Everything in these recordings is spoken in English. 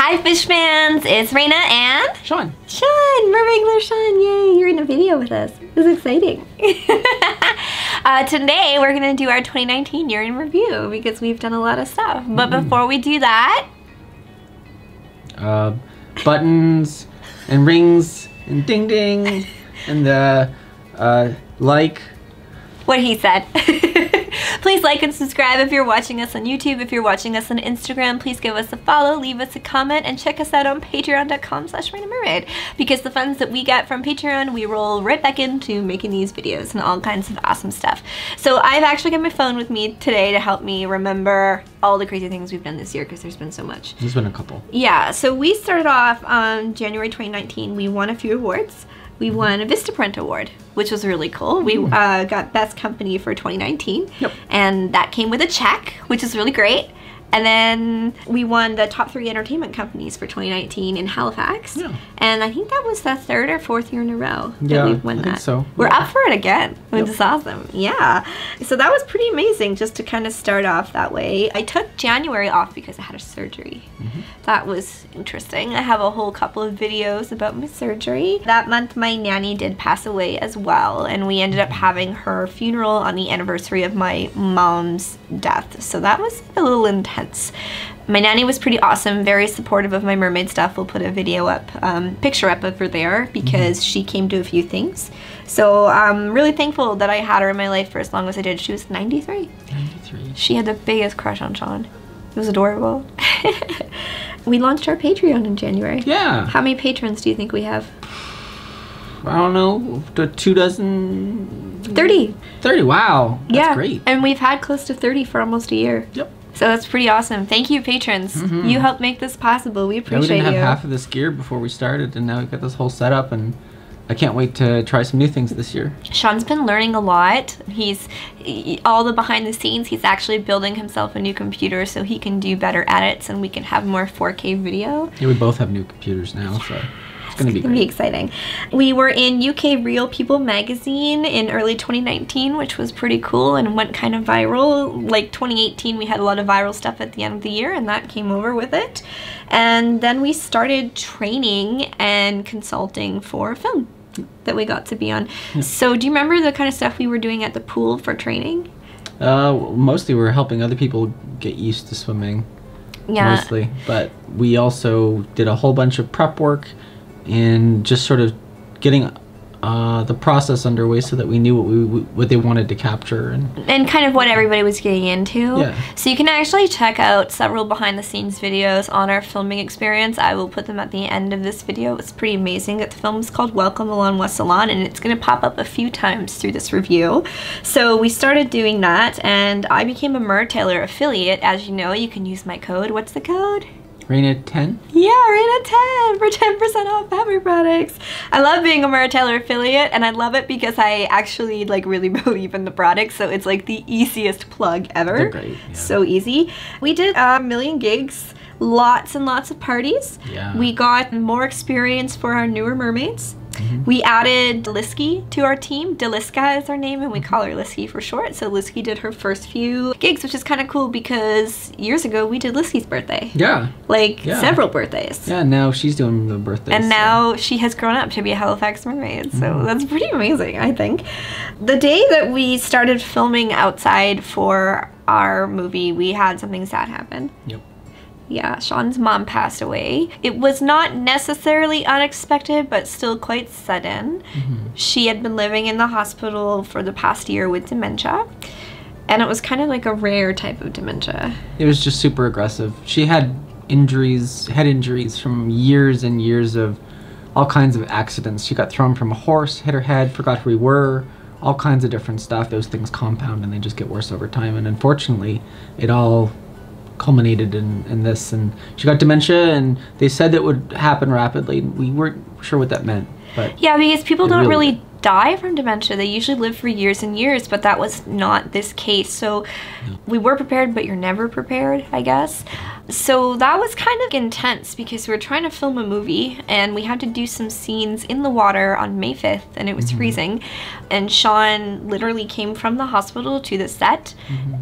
Hi fish fans, it's Raina and Shaun. Shaun, merwrangler Shaun, yay, you're in a video with us. This is exciting. Today we're gonna do our 2019 year in review because we've done a lot of stuff. But before we do that, buttons and rings and ding ding and the like. What he said. Please like and subscribe if you're watching us on YouTube. If you're watching us on Instagram, please give us a follow, leave us a comment, and check us out on patreon.com/RainaMermaid. Because the funds that we get from Patreon, we roll right back into making these videos and all kinds of awesome stuff. So I've actually got my phone with me today to help me remember all the crazy things we've done this year because there's been so much. There's been a couple. Yeah, so we started off on January 2019. We won a few awards. We won a Vistaprint Award, which was really cool. We got Best Company for 2019. Yep. And that came with a check, which is really great. And then we won the top 3 entertainment companies for 2019 in Halifax. Yeah. And I think that was the 3rd or 4th year in a row that we've won that. I think so. We're up for it again, which is awesome. Yeah. So that was pretty amazing just to kind of start off that way. I took January off because I had a surgery. That was interesting. I have a whole couple of videos about my surgery. That month my nanny did pass away as well, and we ended up having her funeral on the anniversary of my mom's death. So that was a little intense. My nanny was pretty awesome, very supportive of my mermaid stuff. We'll put a video up, picture up of her there because she came to a few things. So I'm really thankful that I had her in my life for as long as I did. She was 93. 93. She had the biggest crush on Shaun. It was adorable. We launched our Patreon in January. Yeah. How many patrons do you think we have? I don't know, 24? 30. 30, wow. That's great. And we've had close to 30 for almost a year. Yep. So that's pretty awesome. Thank you, patrons. You helped make this possible. We appreciate you. We didn't have half of this gear before we started, and now we've got this whole setup, and I can't wait to try some new things this year. Shaun's been learning a lot. He's all the behind the scenes. He's actually building himself a new computer so he can do better edits and we can have more 4K video. Yeah, we both have new computers now, so it's gonna be great. It's gonna be exciting. We were in UK Real People magazine in early 2019, which was pretty cool and went kind of viral. Like 2018, we had a lot of viral stuff at the end of the year, and that came over with it. And then we started training and consulting for film that we got to be on. So do you remember the kind of stuff we were doing at the pool for training? Mostly we were helping other people get used to swimming. Yeah. Mostly. But we also did a whole bunch of prep work and just sort of getting the process underway so that we knew what they wanted to capture and kind of what everybody was getting into. Yeah. So you can actually check out several behind the scenes videos on our filming experience. I will put them at the end of this video. It's pretty amazing. That the film is called Welcome Along Wassalon, and it's going to pop up a few times through this review. So we started doing that, and I became a Mertailor affiliate. As you know, you can use my code. What's the code? Raina 10? Yeah, Raina 10 for 10% off fabric products. I love being a Mertailor affiliate, and I love it because I actually like really believe in the products, so it's like the easiest plug ever. They're great. Yeah. So easy. We did a million gigs, lots and lots of parties. Yeah. We got more experience for our newer mermaids. We added Lizzie to our team. Deliska is our name, and we call her Lizzie for short. So Lizzie did her first few gigs, which is kind of cool because years ago we did Lizzie's birthday. Yeah. Like several birthdays. Yeah, now she's doing the birthdays. And now she has grown up to be a Halifax mermaid. So that's pretty amazing, I think. The day that we started filming outside for our movie, we had something sad happen. Yep. Yeah, Shaun's mom passed away. It was not necessarily unexpected, but still quite sudden. She had been living in the hospital for the past year with dementia, and it was kind of like a rare type of dementia. It was just super aggressive. She had injuries, head injuries from years and years of all kinds of accidents. She got thrown from a horse, hit her head, forgot who we were, all kinds of different stuff. Those things compound and they just get worse over time, and unfortunately, it all culminated in this, and she got dementia, and they said it would happen rapidly. We weren't sure what that meant, but yeah, because people don't really die from dementia. They usually live for years and years, but that was not this case. So we were prepared, but you're never prepared, I guess. So that was kind of intense because we were trying to film a movie and we had to do some scenes in the water on May 5th, and it was freezing. And Shaun literally came from the hospital to the set,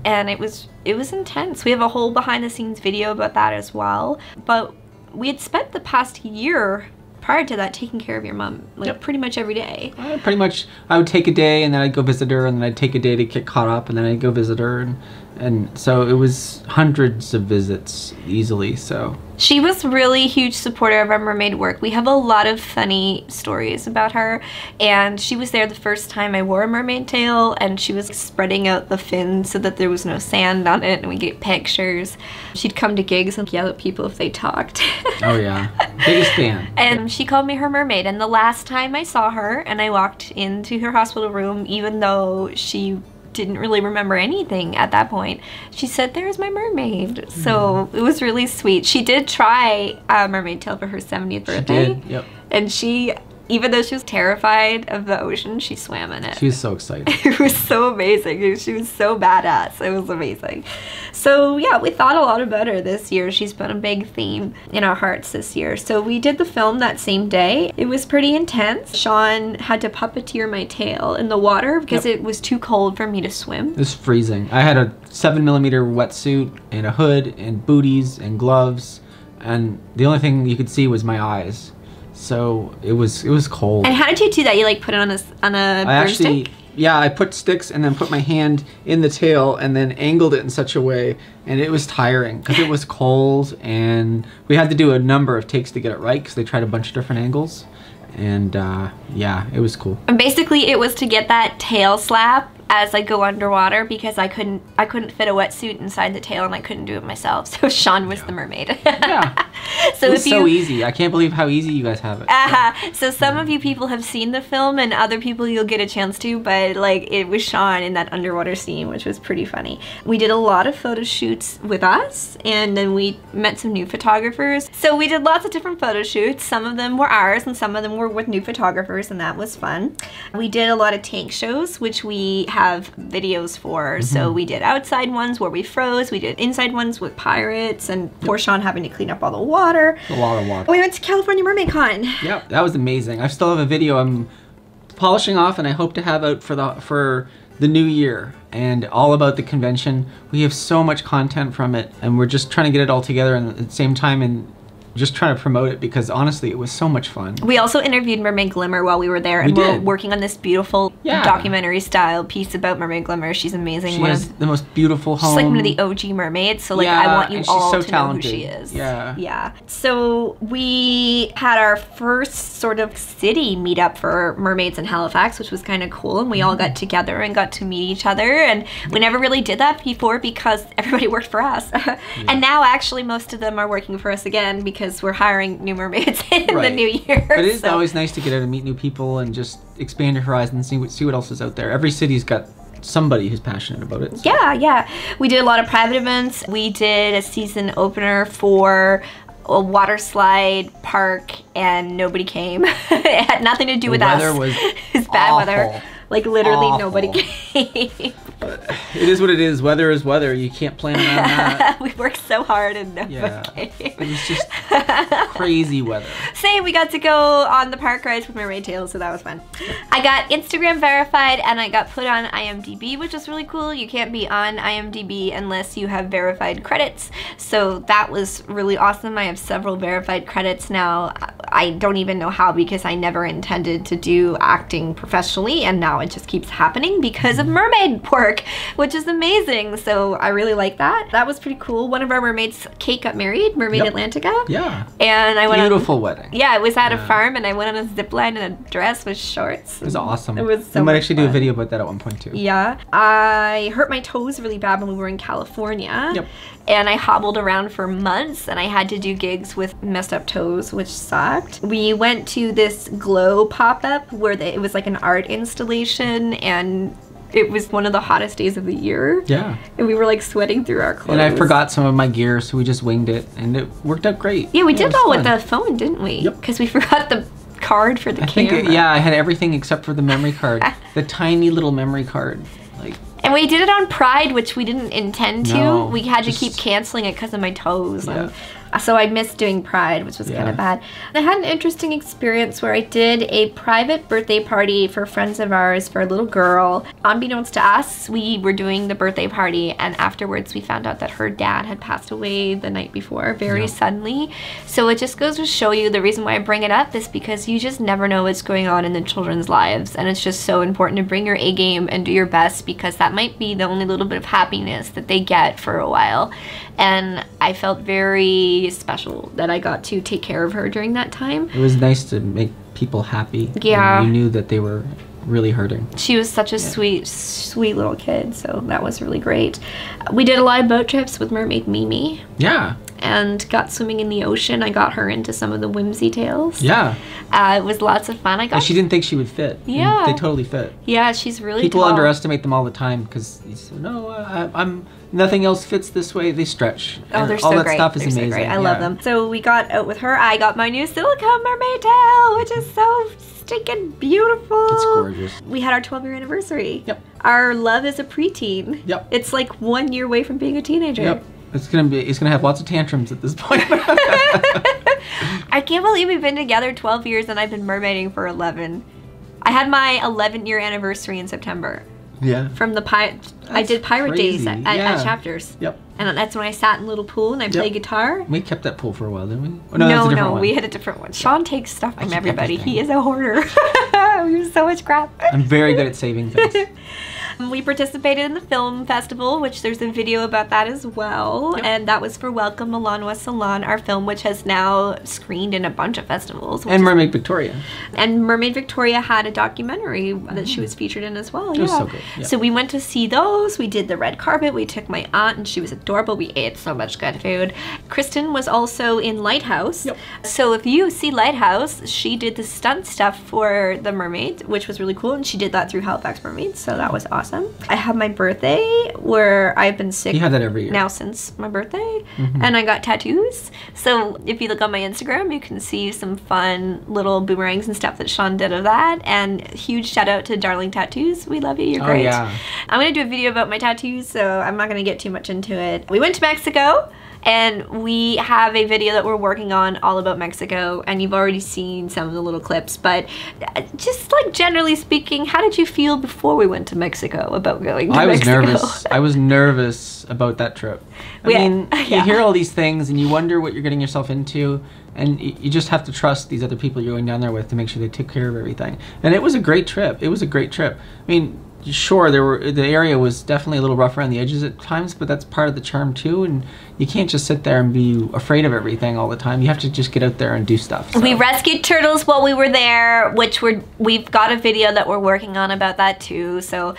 and it was intense. We have a whole behind the scenes video about that as well. But we had spent the past year prior to that taking care of your mom, like pretty much every day. Pretty much, I would take a day and then I'd go visit her, and then I'd take a day to get caught up, and then I'd go visit her, and so it was hundreds of visits easily. So she was really a huge supporter of our mermaid work. We have a lot of funny stories about her, and she was there the first time I wore a mermaid tail, and she was spreading out the fin so that there was no sand on it, and we get pictures. She'd come to gigs and yell at people if they talked. Oh yeah, biggest fan. And she called me her mermaid, and the last time I saw her and I walked into her hospital room, even though she didn't really remember anything at that point, she said, "There's my mermaid." So it was really sweet. She did try a mermaid tail for her 70th birthday. She did, yep. And she, even though she was terrified of the ocean, she swam in it. She was so excited. It was so amazing. She was so badass. It was amazing. So yeah, we thought a lot about her this year. She's been a big theme in our hearts this year. So we did the film that same day. It was pretty intense. Shaun had to puppeteer my tail in the water because it was too cold for me to swim. It was freezing. I had a 7mm wetsuit and a hood and booties and gloves, and the only thing you could see was my eyes. So it was cold. And how did you do that? You like put it on a broomstick? Yeah, I put sticks and then put my hand in the tail and then angled it in such a way, and it was tiring because it was cold, and we had to do a number of takes to get it right because they tried a bunch of different angles, and yeah, it was cool. And basically it was to get that tail slap as I go underwater because I couldn't fit a wetsuit inside the tail, and I couldn't do it myself. So Shaun was the mermaid. Yeah. So it was so easy. I can't believe how easy you guys have it. So some of you people have seen the film, and other people you'll get a chance to, but like it was Shaun in that underwater scene, which was pretty funny. We did a lot of photo shoots with us, and then we met some new photographers. So we did lots of different photo shoots. Some of them were ours and some of them were with new photographers, and that was fun. We did a lot of tank shows, which we have videos for. So we did outside ones where we froze, we did inside ones with pirates, and poor Shaun having to clean up all the water. A lot of water. We went to California Mermaid Con. Yep, that was amazing. I still have a video I'm polishing off, and I hope to have out for the new year, and all about the convention. We have so much content from it, and we're just trying to get it all together and at the same time and just trying to promote it because honestly it was so much fun. We also interviewed Mermaid Glimmer while we were there, and we're working on this beautiful documentary style piece about Mermaid Glimmer. She's amazing. She has the most beautiful home. She's like one of the OG mermaids, so like I want you all to know who she is. Yeah. So we had our first sort of city meetup for mermaids in Halifax, which was kind of cool, and we all got together and got to meet each other, and we never really did that before because everybody worked for us. And now actually most of them are working for us again because we're hiring new mermaids in the new year. But it is always nice to get out and meet new people and just expand your horizons and see what else is out there. Every city's got somebody who's passionate about it. So. Yeah. We did a lot of private events. We did a season opener for a water slide park, and nobody came. It had nothing to do with us. The weather was it's bad weather. Like literally nobody came. But it is what it is. Weather is weather. You can't plan around that. We worked so hard and nobody came. It was just crazy weather. Same, we got to go on the park rides with Mermaid Tails, so that was fun. I got Instagram verified and I got put on IMDB, which was really cool. You can't be on IMDB unless you have verified credits. So that was really awesome. I have several verified credits now. I don't even know how because I never intended to do acting professionally, and now it just keeps happening because of mermaid work, which is amazing. So I really like that. That was pretty cool. One of our mermaids, Kate, got married, Mermaid Atlantica. Yeah. And I went beautiful wedding. Yeah, it was at a farm, and I went on a zip line in a dress with shorts. It was awesome. It was so We might actually do a video about that at one point too. Yeah. I hurt my toes really bad when we were in California. Yep. And I hobbled around for months, and I had to do gigs with messed up toes, which sucked. We went to this glow pop-up where it was like an art installation, and it was one of the hottest days of the year. Yeah. And we were like sweating through our clothes. And I forgot some of my gear, so we just winged it, and it worked out great. Yeah, we did all with the phone, didn't we? Yep. Because we forgot the card for the camera. I had everything except for the memory card. The tiny little memory card. And we did it on Pride, which we didn't intend to. No, we had to keep canceling it because of my toes. Yeah. So I missed doing Pride, which was kind of bad. I had an interesting experience where I did a private birthday party for friends of ours for a little girl. Unbeknownst to us, we were doing the birthday party, and afterwards we found out that her dad had passed away the night before, very suddenly. So it just goes to show you, the reason why I bring it up is because you just never know what's going on in the children's lives, and it's just so important to bring your A game and do your best, because that might be the only little bit of happiness that they get for a while. And I felt very special that I got to take care of her during that time. It was nice to make people happy. Yeah. You knew that they were really hurting. She was such a sweet, sweet little kid, so that was really great. We did a lot of boat trips with Mermaid Mimi. Yeah. And got swimming in the ocean. I got her into some of the whimsy tales. Yeah. It was lots of fun. She didn't think she would fit. Yeah. They totally fit. Yeah, she's really People tall. underestimate them all the time because you say, no, I'm nothing else fits this way. They stretch. Oh, they're all so that great. stuff is They're amazing. So great. I love them. So we got out with her. I got my new silicone mermaid tail, which is so stinking beautiful. It's gorgeous. We had our 12-year anniversary. Yep. Our love is a preteen. Yep. It's like 1 year away from being a teenager. Yep. It's gonna have lots of tantrums at this point. I can't believe we've been together 12 years and I've been mermaiding for 11. I had my 11-year anniversary in September. Yeah. From the I did pirate days at Chapters. Yep. And that's when I sat in a little pool and I played guitar. We kept that pool for a while, didn't we? Oh, no, we had a different one. Shaun takes stuff from everybody. He is a hoarder. We have so much crap. I'm very good at saving things. We participated in the film festival, which there's a video about that as well. Yep. And that was for Welcome Milanwa Salon, our film, which has now screened in a bunch of festivals. And Mermaid Victoria. And Mermaid Victoria had a documentary that she was featured in as well. It was so good. Yeah. So we went to see those. We did the red carpet. We took my aunt, and she was adorable. We ate so much good food. Kristen was also in Lighthouse. Yep. So if you see Lighthouse, she did the stunt stuff for the mermaids, which was really cool. And she did that through Halifax Mermaids, so that was awesome. I had my birthday where I've been sick. You have that every year. Now since my birthday. And I got tattoos. So if you look on my Instagram, you can see some fun little boomerangs and stuff that Shaun did of that. And huge shout out to Darling Tattoos. We love you. You're great. Oh, yeah. I'm going to do a video about my tattoos, so I'm not going to get too much into it. We went to Mexico. And we have a video that we're working on all about Mexico, and you've already seen some of the little clips, but just like generally speaking, how did you feel before we went to Mexico about going to Mexico? I was nervous. I was nervous about that trip. I mean, you hear all these things and you wonder what you're getting yourself into, and you just have to trust these other people you're going down there with to make sure they take care of everything. And it was a great trip. It was a great trip. I mean, sure, the area was definitely a little rough around the edges at times, but that's part of the charm too, and you can't just sit there and be afraid of everything all the time. You have to just get out there and do stuff. So. We rescued turtles while we were there, which we've got a video that we're working on about that too, so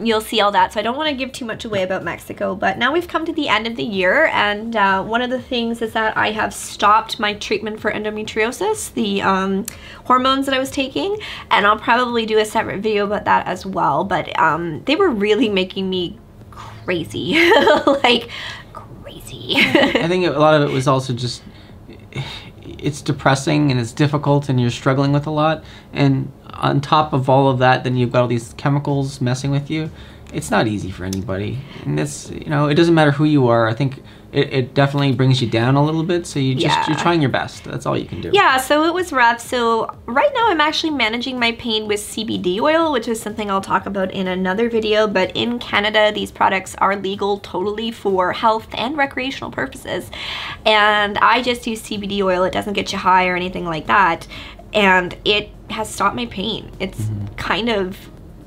you'll see all that. So I don't want to give too much away about Mexico, but now we've come to the end of the year, and one of the things is that I have stopped my treatment for endometriosis, the hormones that I was taking, and I'll probably do a separate video about that as well. But they were really making me crazy, like crazy. I think a lot of it was also just, it's depressing and it's difficult and you're struggling with a lot. And on top of all of that, then you've got all these chemicals messing with you. It's not easy for anybody. And it's, you know, it doesn't matter who you are. I think it definitely brings you down a little bit, so you're trying your best. That's all you can do. Yeah, so it was rough. So right now I'm actually managing my pain with CBD oil, which is something I'll talk about in another video, but in Canada these products are legal totally for health and recreational purposes. And I just use CBD oil. It doesn't get you high or anything like that. And it has stopped my pain. It's kind of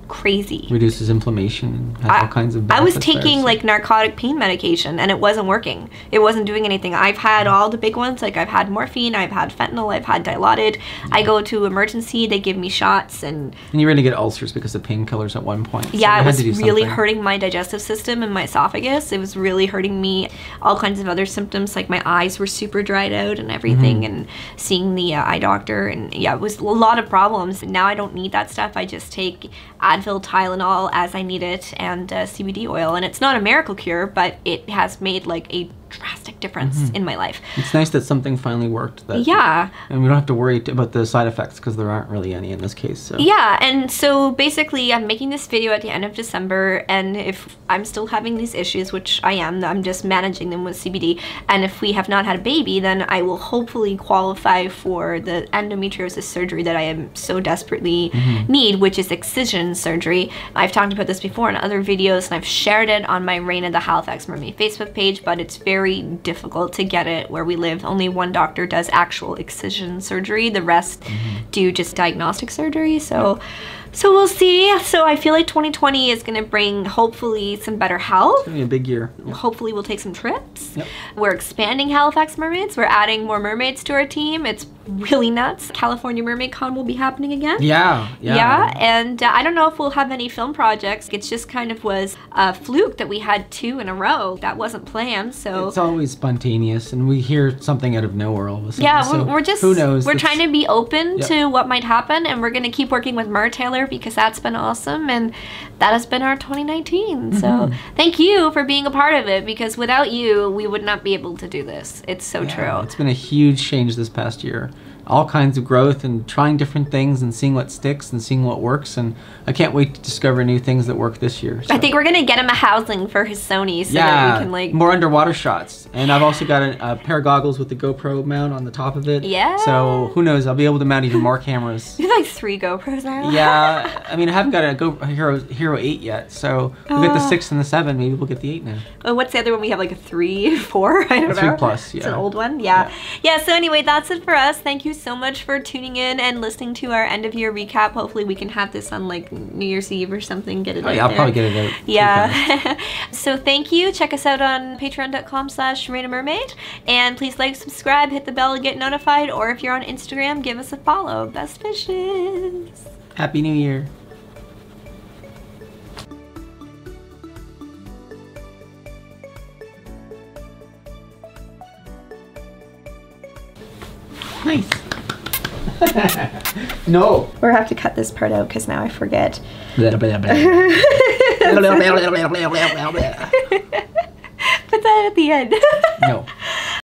crazy. Reduces inflammation and has all kinds of benefits. I was taking like narcotic pain medication and it wasn't working. It wasn't doing anything. I've had all the big ones, like I've had morphine, I've had fentanyl, I've had Dilaudid. I go to emergency, they give me shots, and you really get ulcers because of painkillers at one point. Yeah, so it was really hurting my digestive system and my esophagus. It was really hurting me. All kinds of other symptoms, like my eyes were super dried out and everything, and seeing the eye doctor, and yeah, it was a lot of problems. Now I don't need that stuff. I just take Advil, Tylenol as I need it, and CBD oil. And it's not a miracle cure, but it has made like a drastic difference in my life. It's nice that something finally worked. Yeah. And we don't have to worry about the side effects because there aren't really any in this case. So. Yeah, and so basically I'm making this video at the end of December, and if I'm still having these issues, which I am, I'm just managing them with CBD, and if we have not had a baby, then I will hopefully qualify for the endometriosis surgery that I am so desperately need, which is excision surgery. I've talked about this before in other videos, and I've shared it on my Raina the Halifax Mermaid Facebook page, but it's very difficult to get it where we live. Only one doctor does actual excision surgery. The rest do just diagnostic surgery. So we'll see. So I feel like 2020 is going to bring hopefully some better health. It's going to be a big year. Yep. Hopefully we'll take some trips. Yep. We're expanding Halifax Mermaids. We're adding more mermaids to our team. It's really nuts. California Mermaid Con will be happening again. Yeah, and I don't know if we'll have any film projects. It just kind of was a fluke that we had 2 in a row. That wasn't planned, so. It's always spontaneous, and we hear something out of nowhere all of a sudden. Yeah, so we're just, who knows? We're trying to be open to what might happen, and we're going to keep working with Taylor because that's been awesome, and that has been our 2019. So thank you for being a part of it, because without you, we would not be able to do this. It's so true. It's been a huge change this past year. All kinds of growth and trying different things and seeing what sticks and seeing what works, and I can't wait to discover new things that work this year. So. I think we're gonna get him a housing for his Sony so that we can like more underwater shots, and I've also got a pair of goggles with the GoPro mount on the top of it. Yeah. So who knows? I'll be able to mount even more cameras. You have like 3 GoPros now. Yeah, I mean I haven't got a Hero 8 yet, so we'll get the 6 and the 7. Maybe we'll get the 8 now. Oh, what's the other one? We have like a 3, 4. I don't know. 3 Plus. Yeah. It's an old one. Yeah. So anyway, that's it for us. Thank you so much for tuning in and listening to our end of year recap. Hopefully we can have this on like New Year's Eve or something. Get it out I'll there. probably get it out. Yeah. So thank you. Check us out on patreon.com/RainaMermaid, and please like, subscribe, hit the bell to get notified, or if you're on Instagram, give us a follow. Best wishes. Happy New Year. Nice. No. We'll have to cut this part out because now I forget. Put that at the end. No.